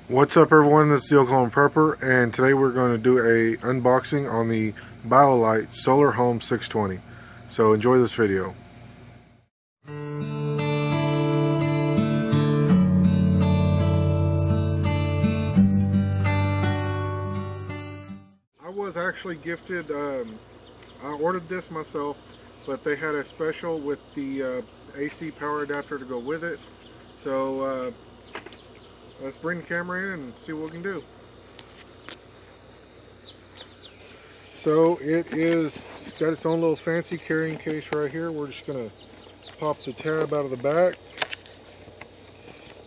What's up everyone, this is the Oklahoma Prepper, and today we're going to do a unboxing on the Biolite Solar Home 620. So enjoy this video. I was actually gifted, I ordered this myself, but they had a special with the AC power adapter to go with it. So let's bring the camera in and see what we can do. So it is got its own little fancy carrying case right here. We're just gonna pop the tab out of the back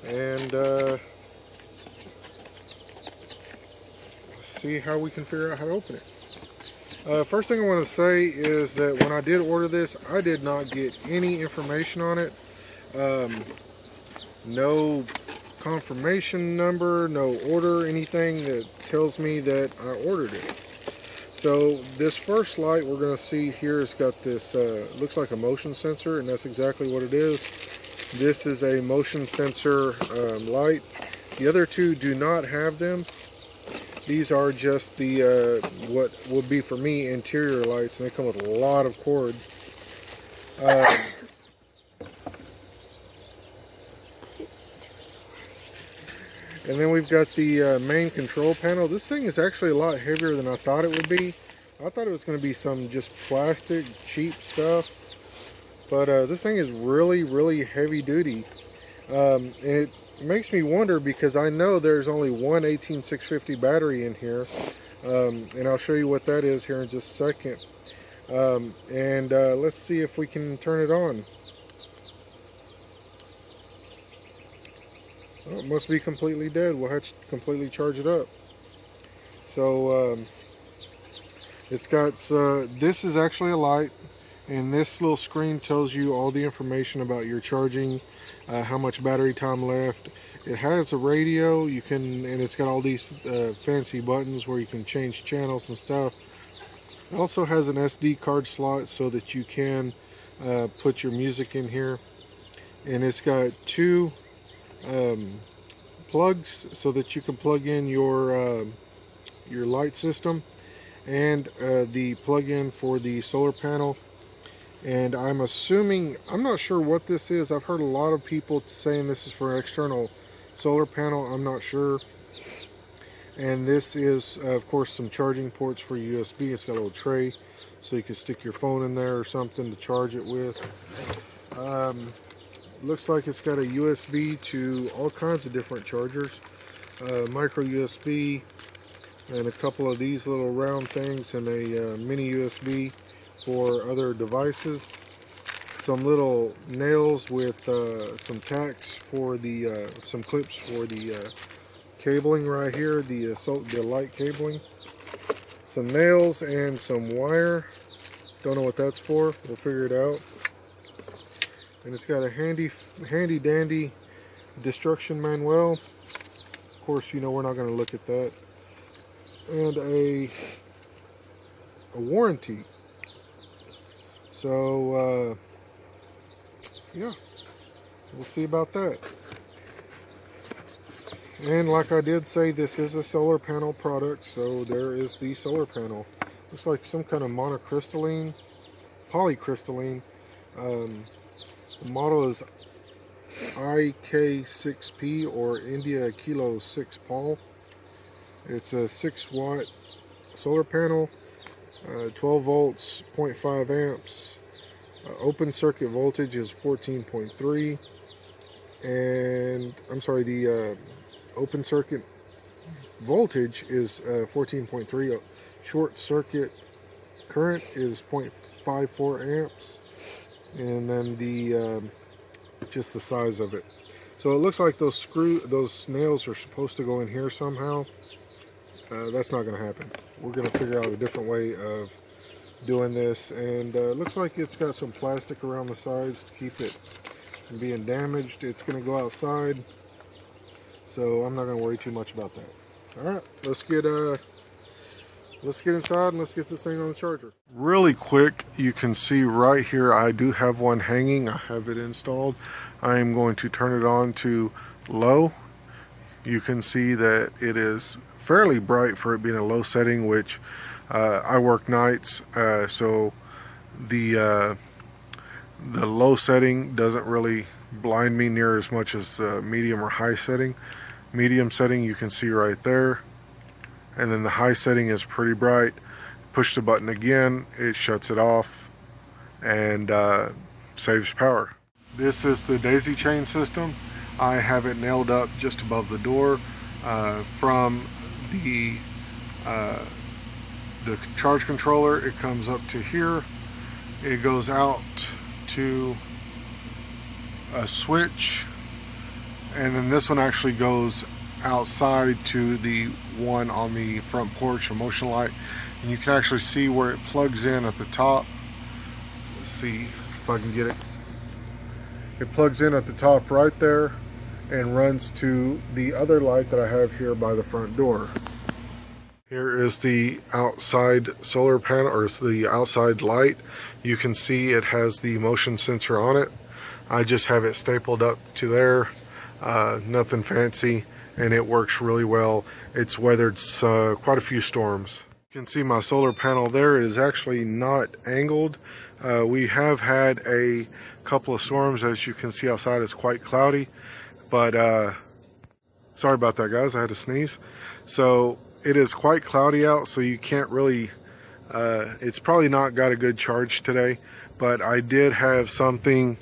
and see how we can figure out how to open it. First thing I want to say is that when I did order this, I did not get any information on it. No confirmation number, no order, anything that tells me that I ordered it. So this first light we're going to see here has got this looks like a motion sensor, and that's exactly what it is. This is a motion sensor light. The other two do not have them. These are just the what would be for me interior lights, and they come with a lot of cord. And then we've got the main control panel. This thing is actually a lot heavier than I thought it would be. I thought it was going to be some just plastic, cheap stuff. But this thing is really heavy duty. And it makes me wonder, because I know there's only one 18650 battery in here. And I'll show you what that is here in just a second. Let's see if we can turn it on. Oh, it must be completely dead. We'll have to completely charge it up. So it's got this is actually a light, and this little screen tells you all the information about your charging, how much battery time left. It has a radio, you can, and it's got all these fancy buttons where you can change channels and stuff. It also has an SD card slot so that you can put your music in here, and it's got two plugs so that you can plug in your light system, and the plug-in for the solar panel. And I'm assuming, I'm not sure what this is. I've heard a lot of people saying this is for an external solar panel. I'm not sure. And this is of course some charging ports for USB. It's got a little tray so you can stick your phone in there or something to charge it with. Looks like it's got a USB to all kinds of different chargers, micro USB, and a couple of these little round things, and a mini USB for other devices. Some little nails with some tacks for the some clips for the cabling right here, the light cabling. Some nails and some wire. Don't know what that's for. We'll figure it out. And it's got a handy dandy destruction manual. Of course, you know we're not going to look at that. And a warranty. So yeah, we'll see about that. And like I did say, this is a solar panel product, so there is the solar panel. Looks like some kind of monocrystalline, polycrystalline. The model is IK6P, or India Kilo 6 Paul. It's a 6-watt solar panel, 12 volts, 0.5 amps. Open circuit voltage is 14.3, and I'm sorry, the open circuit voltage is 14.3. Short circuit current is 0.54 amps. And then the just the size of it. So it looks like those nails are supposed to go in here somehow. That's not going to happen. We're going to figure out a different way of doing this. And it looks like it's got some plastic around the sides to keep it from being damaged. It's going to go outside, so I'm not going to worry too much about that. All right, let's get inside and let's get this thing on the charger. Really quick, you can see right here I do have one hanging. I have it installed. I am going to turn it on to low. you can see that it is fairly bright for it being a low setting, which I work nights, so the low setting doesn't really blind me near as much as the medium or high setting. Medium setting you can see right there, and then the high setting is pretty bright. Push the button again, it shuts it off and saves power. This is the daisy chain system. I have it nailed up just above the door. From the charge controller, it comes up to here. It goes out to a switch, and then this one actually goes outside to the one on the front porch, a motion light, and you can actually see where it plugs in at the top. Let's see if I can get it. It plugs in at the top right there and runs to the other light that I have here by the front door. Here is the outside solar panel, or the outside light. You can see it has the motion sensor on it. I just have it stapled up to there, nothing fancy, and it works really well. It's weathered quite a few storms. You can see my solar panel there. It is actually not angled. We have had a couple of storms. As you can see outside, it's quite cloudy, but sorry about that, guys, I had to sneeze. So it is quite cloudy out, so you can't really it's probably not got a good charge today, but I did have something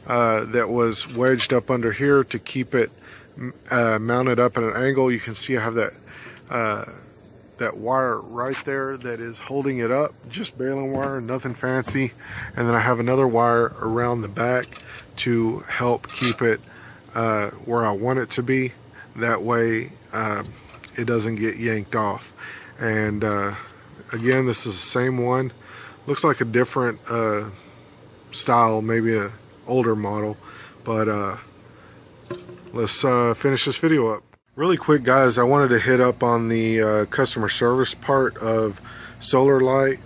that was wedged up under here to keep it mounted up at an angle. You can see I have that wire right there that is holding it up, just baling wire, nothing fancy. And then I have another wire around the back to help keep it where I want it to be. That way it doesn't get yanked off. And again, this is the same one. Looks like a different style, maybe a older model, but let's finish this video up. Really quick, guys, I wanted to hit up on the customer service part of Biolite.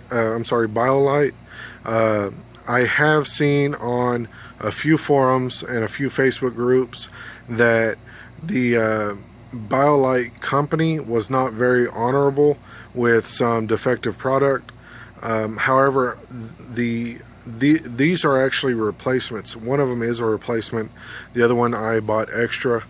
I have seen on a few forums and a few Facebook groups that the Biolite company was not very honorable with some defective product. However, these are actually replacements. One of them is a replacement. The other one I bought extra.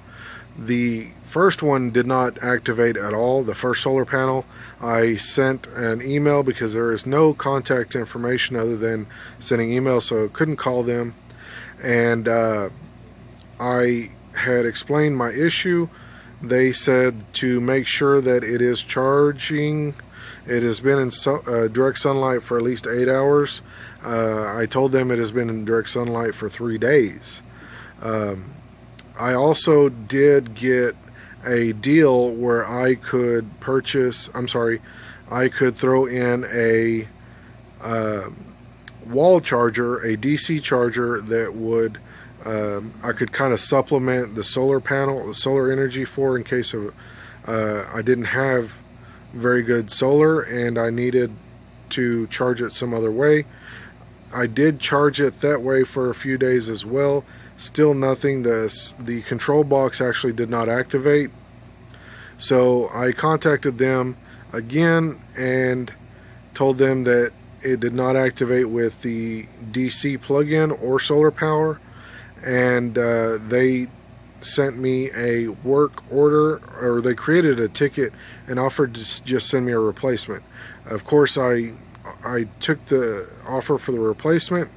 The first one did not activate at all, the first solar panel. I sent an email because there is no contact information other than sending emails, so I couldn't call them. And I had explained my issue. They said to make sure that it is charging. It has been in direct sunlight for at least 8 hours. I told them it has been in direct sunlight for 3 days. I also did get a deal where I could I could throw in a wall charger, a DC charger that would, I could kind of supplement the solar panel, the solar energy for, in case of I didn't have very good solar and I needed to charge it some other way. I did charge it that way for a few days as well. Still nothing. The control box actually did not activate. So I contacted them again and told them that it did not activate with the DC plug-in or solar power, and they sent me a work order, or they created a ticket and offered to just send me a replacement. Of course, I took the offer for the replacement.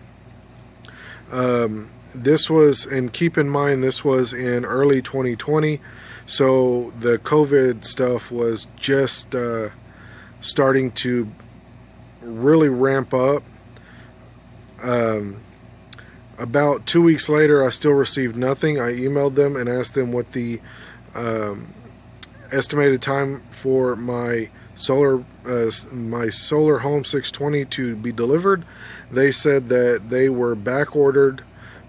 This was, and keep in mind, this was in early 2020, so the COVID stuff was just starting to really ramp up. About 2 weeks later, I still received nothing. I emailed them and asked them what the estimated time for my solar home 620 to be delivered. They said that they were back ordered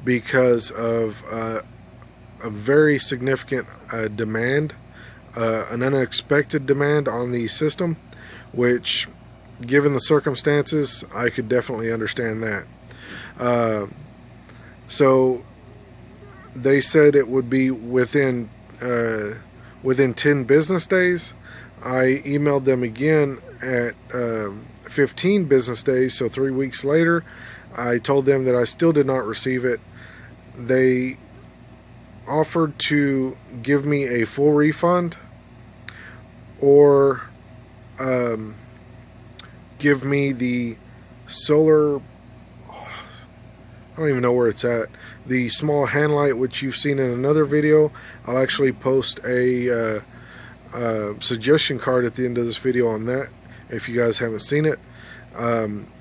because of a very significant demand, an unexpected demand on the system, which, given the circumstances, I could definitely understand that. So they said it would be within within 10 business days. I emailed them again at 15 business days, so 3 weeks later. I told them that I still did not receive it. They offered to give me a full refund or give me the solar, I don't even know where it's at, the small hand light, which you've seen in another video. I'll actually post a suggestion card at the end of this video on that if you guys haven't seen it.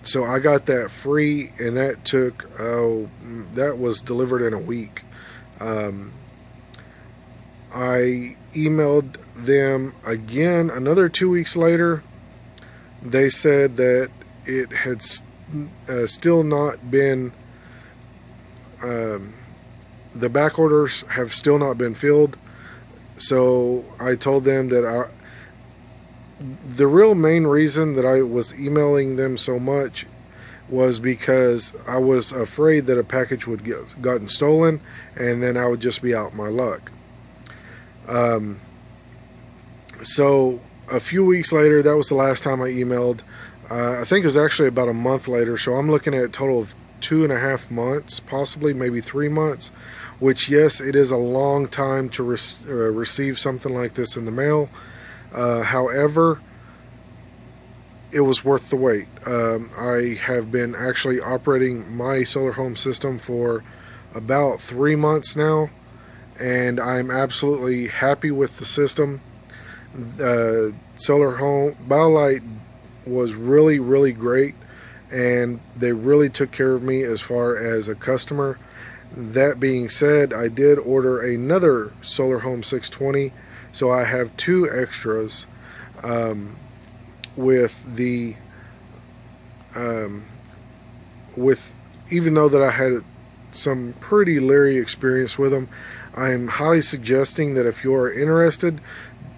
So I got that free, and that took, that was delivered in a week. I emailed them again another 2 weeks later. They said that it had still not been, the back orders have still not been filled. So I told them that the real main reason that I was emailing them so much was because I was afraid that a package would get gotten stolen, and then I would just be out my luck. So a few weeks later, that was the last time I emailed. I think it was actually about a month later, so I'm looking at a total of 2.5 months, possibly maybe 3 months, which, yes, it is a long time to receive something like this in the mail. However, it was worth the wait. I have been actually operating my solar home system for about 3 months now, and I'm absolutely happy with the system. Solar Home, Biolite was really, really great, and they really took care of me as far as a customer. That being said, I did order another Solar Home 620, so I have 2 extras with the even though that I had some pretty leery experience with them, I am highly suggesting that if you are interested,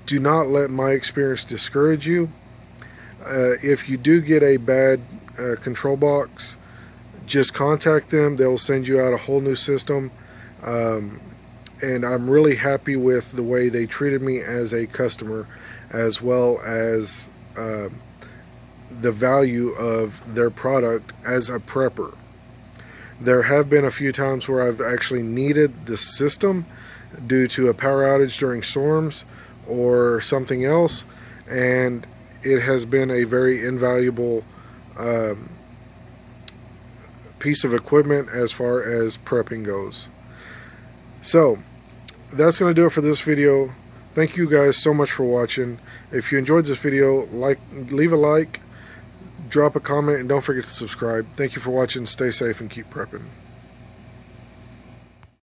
do not let my experience discourage you. If you do get a bad control box, just contact them. They'll send you out a whole new system. And I'm really happy with the way they treated me as a customer, as well as the value of their product as a prepper. There have been a few times where I've actually needed the system due to a power outage during storms or something else, and it has been a very invaluable piece of equipment as far as prepping goes. So that's going to do it for this video. Thank you guys so much for watching. If you enjoyed this video, leave a like, drop a comment, and don't forget to subscribe. Thank you for watching. Stay safe and keep prepping.